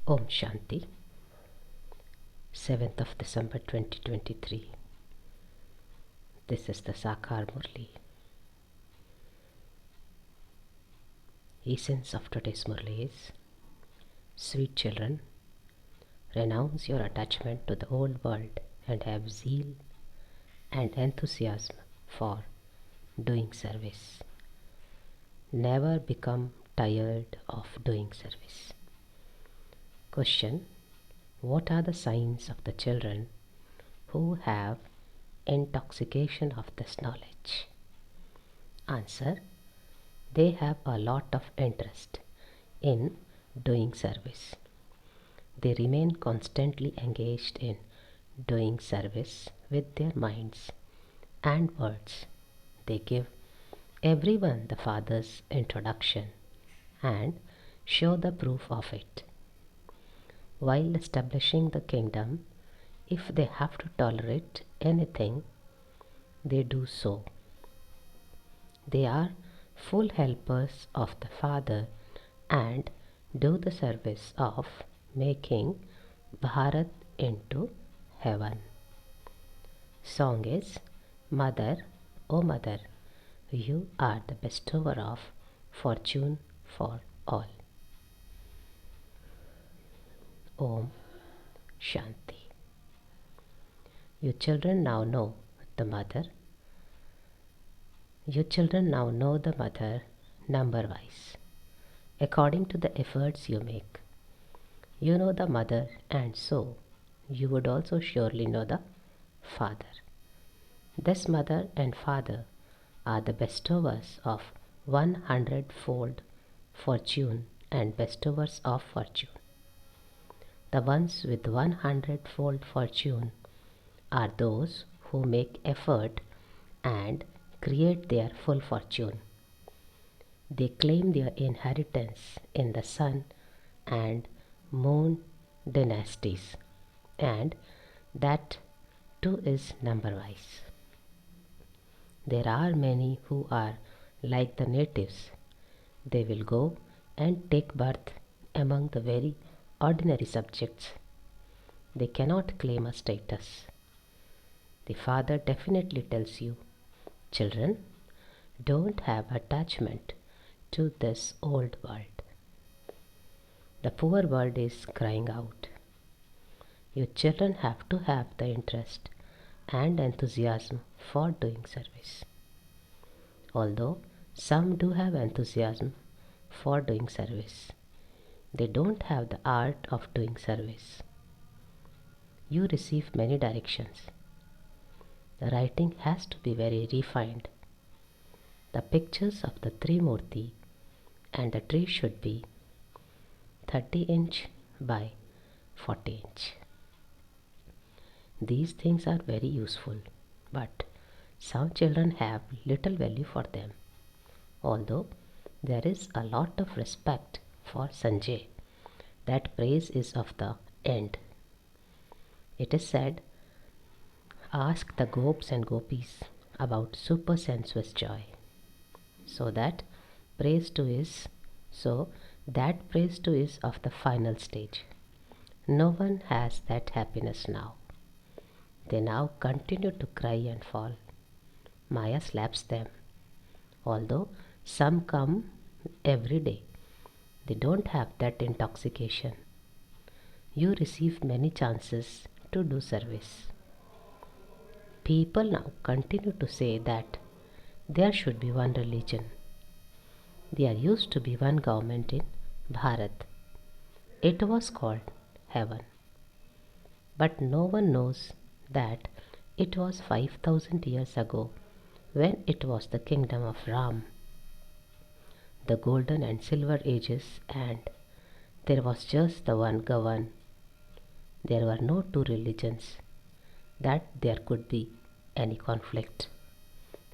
Om Shanti, 7th of December 2023. This is the Sakar Murli. Essence of today's Murli is: Sweet children, renounce your attachment to the old world and have zeal and enthusiasm for doing service. Never become tired of doing service. Question: what are the signs of the children who have intoxication of this knowledge? Answer: they have a lot of interest in doing service. They remain constantly engaged in doing service with their minds and words. They give everyone the Father's introduction and show the proof of it. While establishing the kingdom, if they have to tolerate anything, they do so. They are full helpers of the Father and do the service of making Bharat into heaven. Song is: Mother, O Mother, you are the bestower of fortune for all. Om Shanti. You children now know the mother. You children now know the mother number-wise, according to the efforts you make. You know the mother, and so you would also surely know the father. This mother and father are the bestowers of 100-fold fortune and bestowers of fortune. The ones with 100-fold fortune are those who make effort and create their full fortune. They claim their inheritance in the sun and moon dynasties, and that too is number-wise. There are many who are like the natives. They will go and take birth among the very ordinary subjects. They cannot claim a status. The Father definitely tells you, children, don't have attachment to this old world. The poor world is crying out. You children have to have the interest and enthusiasm for doing service. Although some do have enthusiasm for doing service, they don't have the art of doing service. You receive many directions. The writing has to be very refined. The pictures of the three murti and the tree should be 30-inch by 40-inch. These things are very useful, but some children have little value for them. Although there is a lot of respect for Sanjay, that praise is of the end. It is said, ask the gopes and gopis about super sensuous joy. So that praise too is of the final stage. No one has that happiness now. They now continue to cry and fall. Maya slaps them. Although some come every day, they don't have that intoxication. You receive many chances to do service. People now continue to say that there should be one religion. There used to be one government in Bharat. It was called heaven. But no one knows that it was 5,000 years ago when it was the kingdom of Ram, the golden and silver ages, and there was just the one govern. There were no two religions, that there could be any conflict.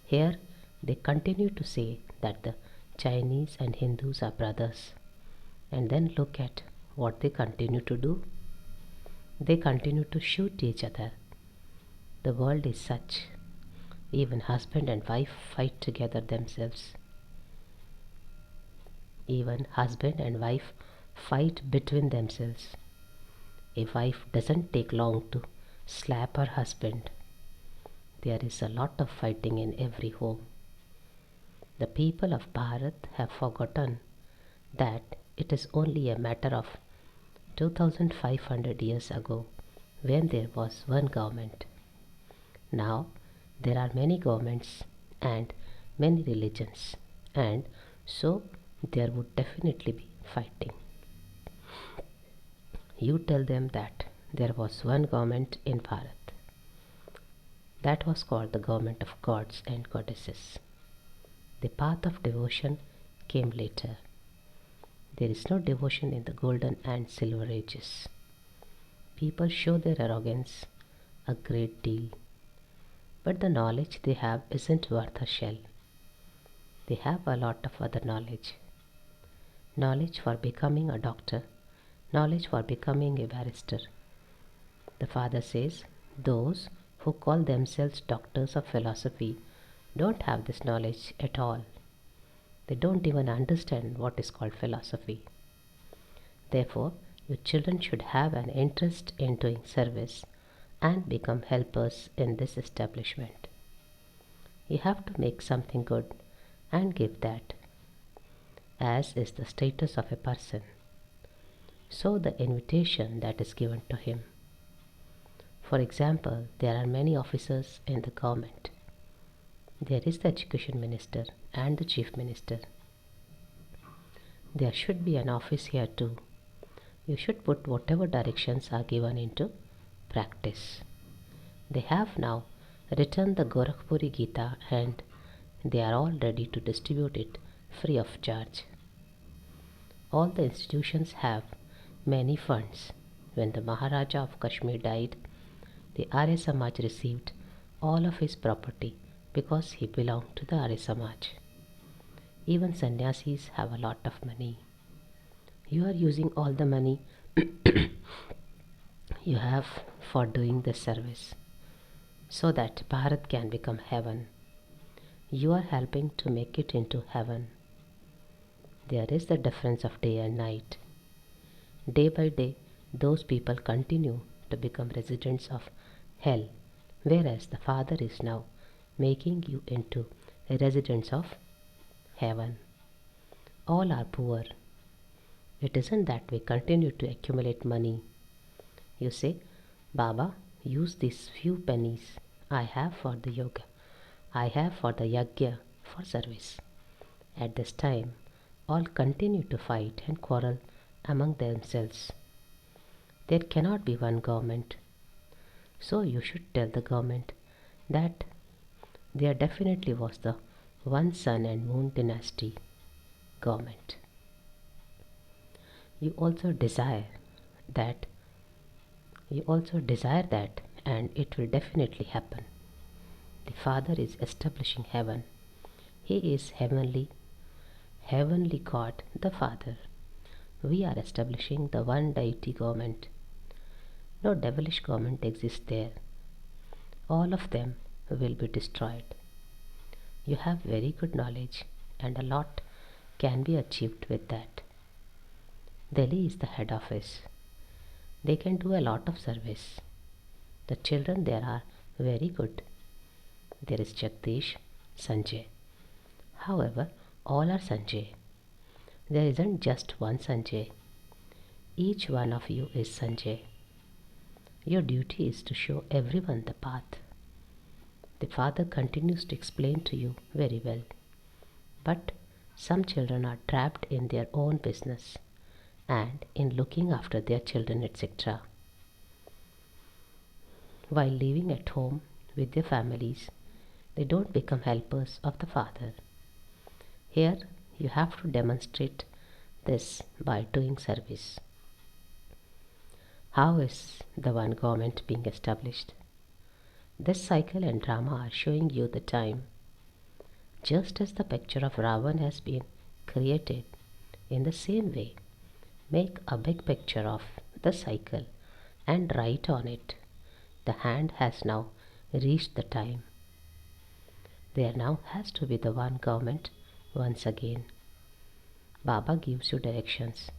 Here they continue to say that the Chinese and Hindus are brothers, and then look at what they continue to do. They continue to shoot each other. The world is such. Even husband and wife fight together themselves. Even husband and wife fight between themselves. A wife doesn't take long to slap her husband. There is a lot of fighting in every home. The people of Bharat have forgotten that it is only a matter of 2500 years ago when there was one government. Now there are many governments and many religions, and so there would definitely be fighting. You tell them that there was one government in Bharat. That was called the government of gods and goddesses. The path of devotion came later. There is no devotion in the golden and silver ages. People show their arrogance a great deal, but the knowledge they have isn't worth a shell. They have a lot of other knowledge. Knowledge for becoming a doctor, knowledge for becoming a barrister. The father says those who call themselves doctors of philosophy don't have this knowledge at all. They don't even understand what is called philosophy. Therefore, your children should have an interest in doing service and become helpers in this establishment. You have to make something good and give that, as is the status of a person. So the invitation that is given to him. For example, there are many officers in the government. There is the education minister and the chief minister. There should be an office here too. You should put whatever directions are given into practice. They have now written the Gorakhpuri Gita and they are all ready to distribute it free of charge. All the institutions have many funds. When the Maharaja of Kashmir died, the Arya Samaj received all of his property because he belonged to the Arya Samaj. Even sannyasis have a lot of money. You are using all the money you have for doing this service so that Bharat can become heaven. You are helping to make it into heaven. There is the difference of day and night. Day by day, those people continue to become residents of hell, whereas the Father is now making you into residents of heaven. All are poor. It isn't that we continue to accumulate money. You say, Baba, use these few pennies I have for the yoga, I have for the yajna, for service. At this time, all continue to fight and quarrel among themselves. There cannot be one government. So you should tell the government that there definitely was the one sun and moon dynasty government. You also desire that and it will definitely happen. The Father is establishing heaven. He is heavenly God, the Father. We are establishing the one deity government. No devilish government exists there. All of them will be destroyed. You have very good knowledge and a lot can be achieved with that. Delhi is the head office. They can do a lot of service. The children there are very good. There is Jagdish, Sanjay. However, all are Sanjay. There isn't just one Sanjay. Each one of you is Sanjay. Your duty is to show everyone the path. The Father continues to explain to you very well. But some children are trapped in their own business and in looking after their children, etc. While living at home with their families, they don't become helpers of the Father. Here, you have to demonstrate this by doing service. How is the one government being established? This cycle and drama are showing you the time. Just as the picture of Ravan has been created, in the same way, make a big picture of the cycle and write on it, the hand has now reached the time. There now has to be the one government once again. Baba gives you directions.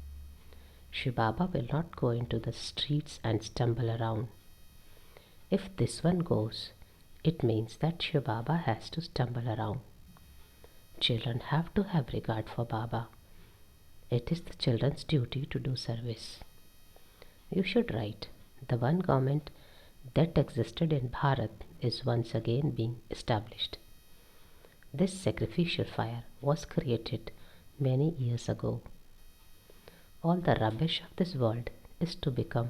Shiv Baba will not go into the streets and stumble around. If this one goes, it means that Shiv Baba has to stumble around. Children have to have regard for Baba. It is the children's duty to do service. You should write, the one government that existed in Bharat is once again being established. This sacrificial fire was created many years ago. All the rubbish of this world is to become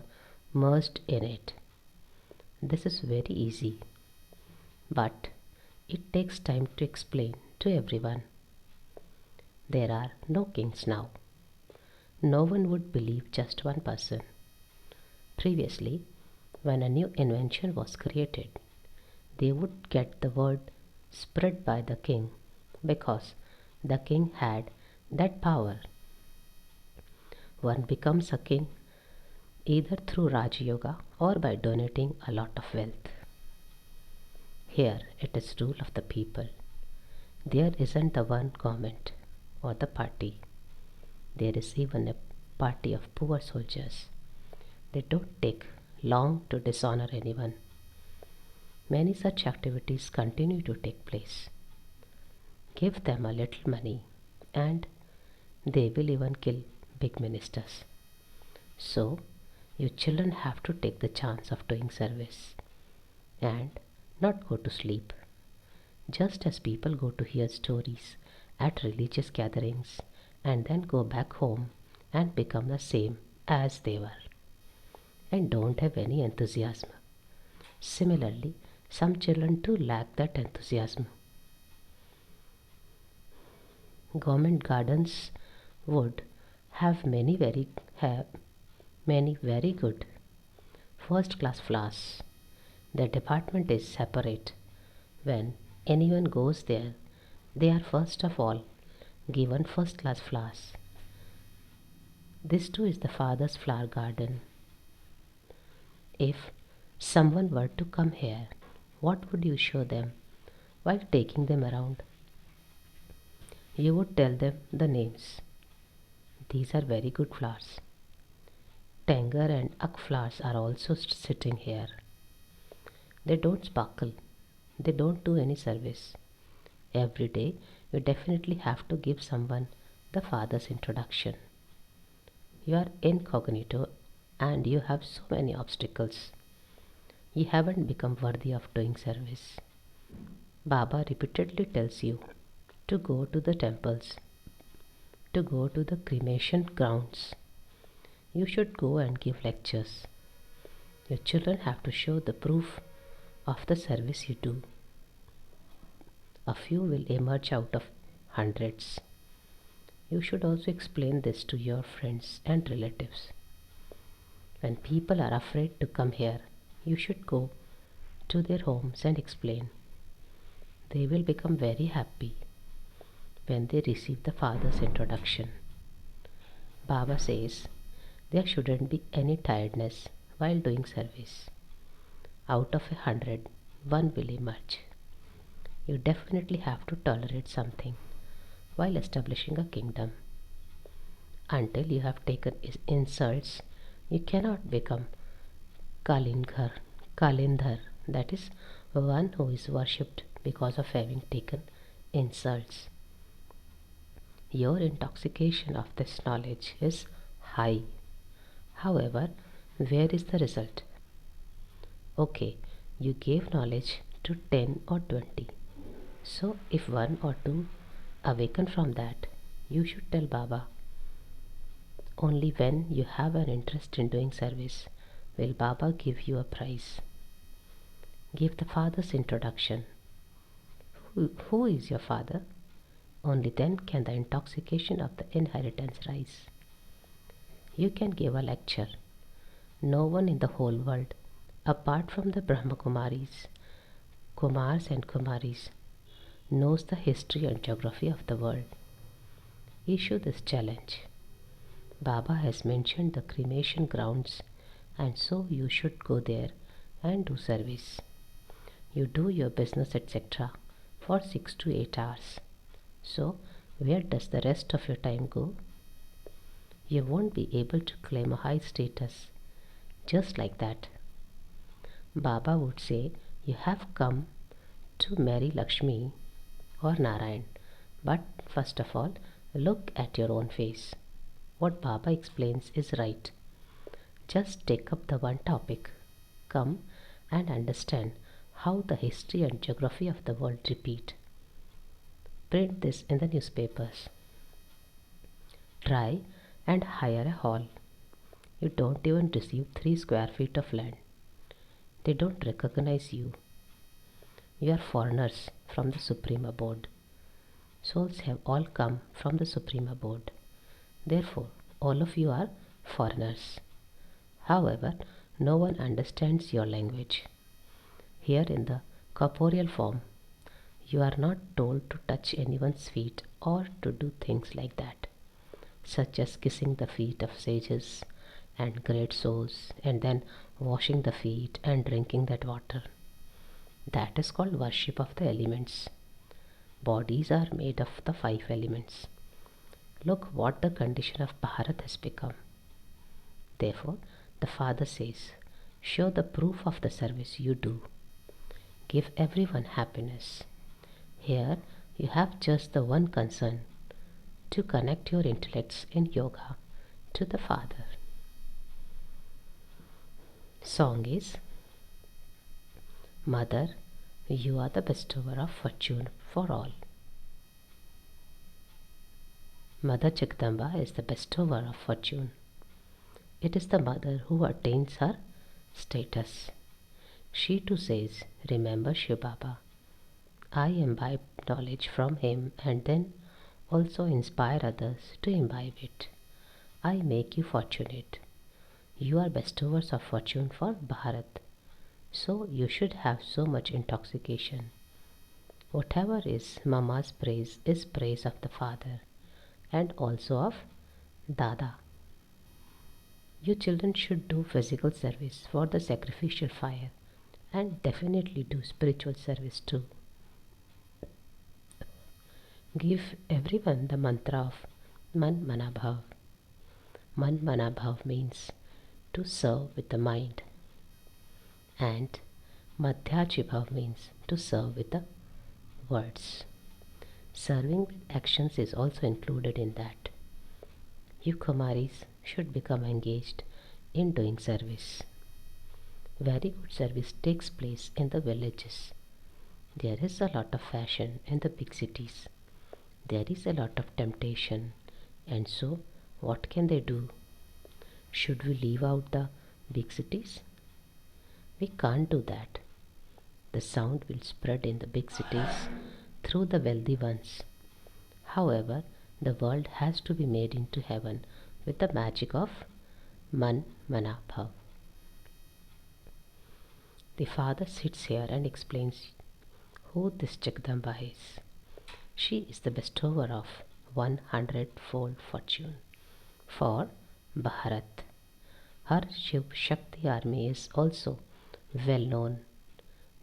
merged in it. This is very easy, but it takes time to explain to everyone. There are no kings now. No one would believe just one person. Previously, when a new invention was created, they would get the word spread by the king because the king had that power. One becomes a king either through Raj Yoga or by donating a lot of wealth. Here it is rule of the people. There isn't the one government or the party. There is even a party of poor soldiers. They don't take long to dishonor anyone. Many such activities continue to take place. Give them a little money and they will even kill big ministers. So, you children have to take the chance of doing service and not go to sleep. Just as people go to hear stories at religious gatherings and then go back home and become the same as they were and don't have any enthusiasm. Similarly, some children too lack that enthusiasm. Government gardens would have many very good first class flowers. The department is separate. When anyone goes there, they are first of all given first class flowers. This too is the father's flower garden. If someone were to come here, what would you show them while taking them around? You would tell them the names. These are very good flowers. Tanger and Ak flowers are also sitting here. They don't sparkle. They don't do any service. Every day you definitely have to give someone the father's introduction. You are incognito and you have so many obstacles. You haven't become worthy of doing service. Baba repeatedly tells you to go to the temples, to go to the cremation grounds. You should go and give lectures. Your children have to show the proof of the service you do. A few will emerge out of hundreds. You should also explain this to your friends and relatives. When people are afraid to come here, you should go to their homes and explain. They will become very happy when they receive the father's introduction. Baba says there shouldn't be any tiredness while doing service. Out of 100, one will emerge. You definitely have to tolerate something while establishing a kingdom. Until you have taken insults, you cannot become Kalindhar, Kalindhar, that is, one who is worshipped because of having taken insults. Your intoxication of this knowledge is high. However, where is the result? Okay, you gave knowledge to 10 or 20. So, if one or two awaken from that, you should tell Baba. Only when you have an interest in doing service will Baba give you a prize. Give the father's introduction. Who is your father? Only then can the intoxication of the inheritance rise. You can give a lecture. No one in the whole world, apart from the Brahma Kumaris, Kumars and Kumaris, knows the history and geography of the world. Issue this challenge. Baba has mentioned the cremation grounds, and so you should go there and do service. You do your business, etc., for 6 to 8 hours. So, where does the rest of your time go? You won't be able to claim a high status just like that. Baba would say, you have come to marry Lakshmi or Narayan, but first of all, look at your own face. What Baba explains is right. Just take up the one topic. Come and understand how the history and geography of the world repeat. Print this in the newspapers. Try and hire a hall. You don't even receive 3 square feet of land. They don't recognize you. You are foreigners from the Supreme Abode. Souls have all come from the Supreme Abode. Therefore, all of you are foreigners. However, no one understands your language. Here in the corporeal form, you are not told to touch anyone's feet or to do things like that, such as kissing the feet of sages and great souls and then washing the feet and drinking that water. That is called worship of the elements. Bodies are made of the 5 elements. Look what the condition of Bharat has become. Therefore, the Father says, show the proof of the service you do. Give everyone happiness. Here you have just the one concern, to connect your intellects in yoga to the Father. Song is, Mother, you are the bestower of fortune for all. Mother Jagdamba is the bestower of fortune. It is the mother who attains her status. She too says, remember Shiv Baba. I imbibe knowledge from him and then also inspire others to imbibe it. I make you fortunate. You are bestowers of fortune for Bharat. So you should have so much intoxication. Whatever is Mama's praise is praise of the Father and also of Dada. You children should do physical service for the sacrificial fire and definitely do spiritual service too. Give everyone the mantra of Man Mana Bhav. Man Mana Bhav means to serve with the mind, and Madhyachi Bhav means to serve with the words. Serving with actions is also included in that. You Kumaris should become engaged in doing service. Very good service takes place in the villages. There is a lot of fashion in the big cities. There is a lot of temptation, and so what can they do? Should we leave out the big cities? We can't do that. The sound will spread in the big cities through the wealthy ones. However, the world has to be made into heaven with the magic of Man Mana Bhav. The Father sits here and explains who this Jagdamba is. She is the bestower of 100-fold fortune for Bharat. Her Shiv Shakti army is also well known.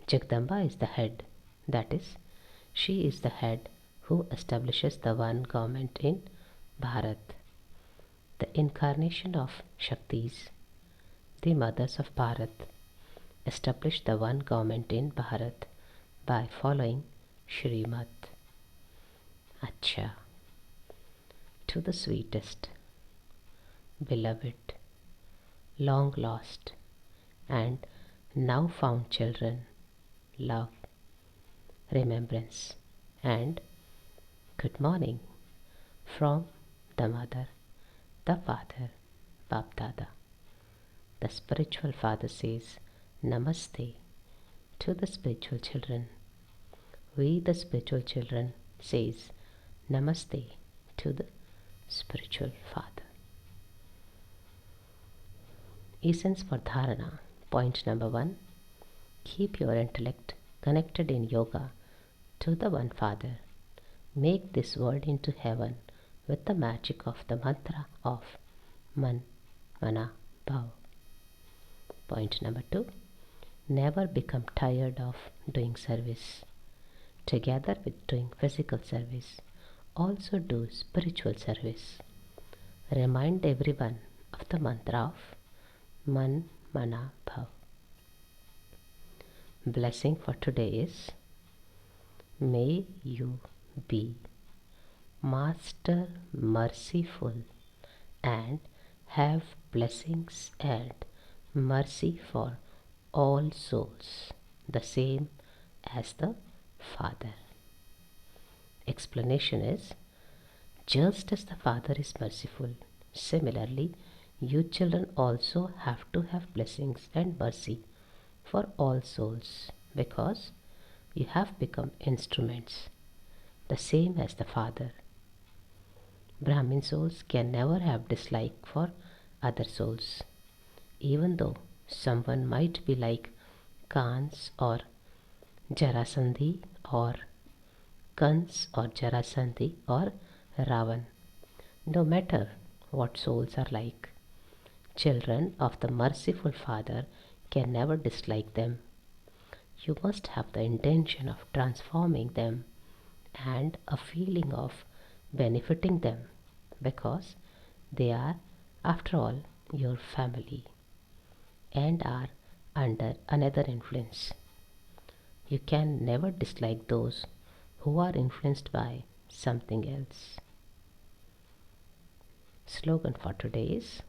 Jagdamba is the head, that is, she is the head who establishes the one government in Bharat. The incarnation of Shaktis, the mothers of Bharat, established the one government in Bharat by following Shrimad. Acha. To the sweetest, beloved, long lost, and now found children, love, remembrance, and good morning from the mother, the father, Bap Dada. The spiritual father says Namaste to the spiritual children. We, the spiritual children, says Namaste to the spiritual father. Essence for Dharana. Point number 1. Keep your intellect connected in yoga to the one Father. Make this world into heaven with the magic of the mantra of Man, Mana, Bhav. Point number 2. Never become tired of doing service. Together with doing physical service, also do spiritual service. Remind everyone of the mantra of Man Mana Bhav. Blessing for today is: may you be Master merciful and have blessings and mercy for all souls, the same as the Father. Explanation is: just as the Father is merciful, similarly, you children also have to have blessings and mercy for all souls because you have become instruments, the same as the Father. Brahmin souls can never have dislike for other souls, even though someone might be like Kans or Jarasandhi or Kans or Jarasandhi or Ravan. No matter what souls are like, children of the merciful Father can never dislike them. You must have the intention of transforming them and a feeling of benefiting them because they are, after all, your family and are under another influence. You can never dislike those who are influenced by something else. Slogan for today is: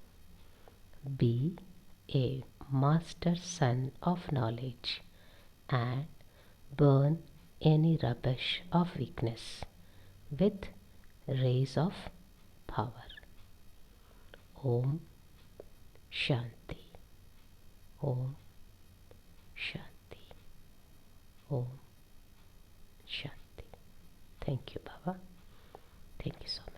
be a master son of knowledge and burn any rubbish of weakness with rays of power. Om Shanti. Om Shanti. Om Shanti. Thank you, Baba. Thank you so much.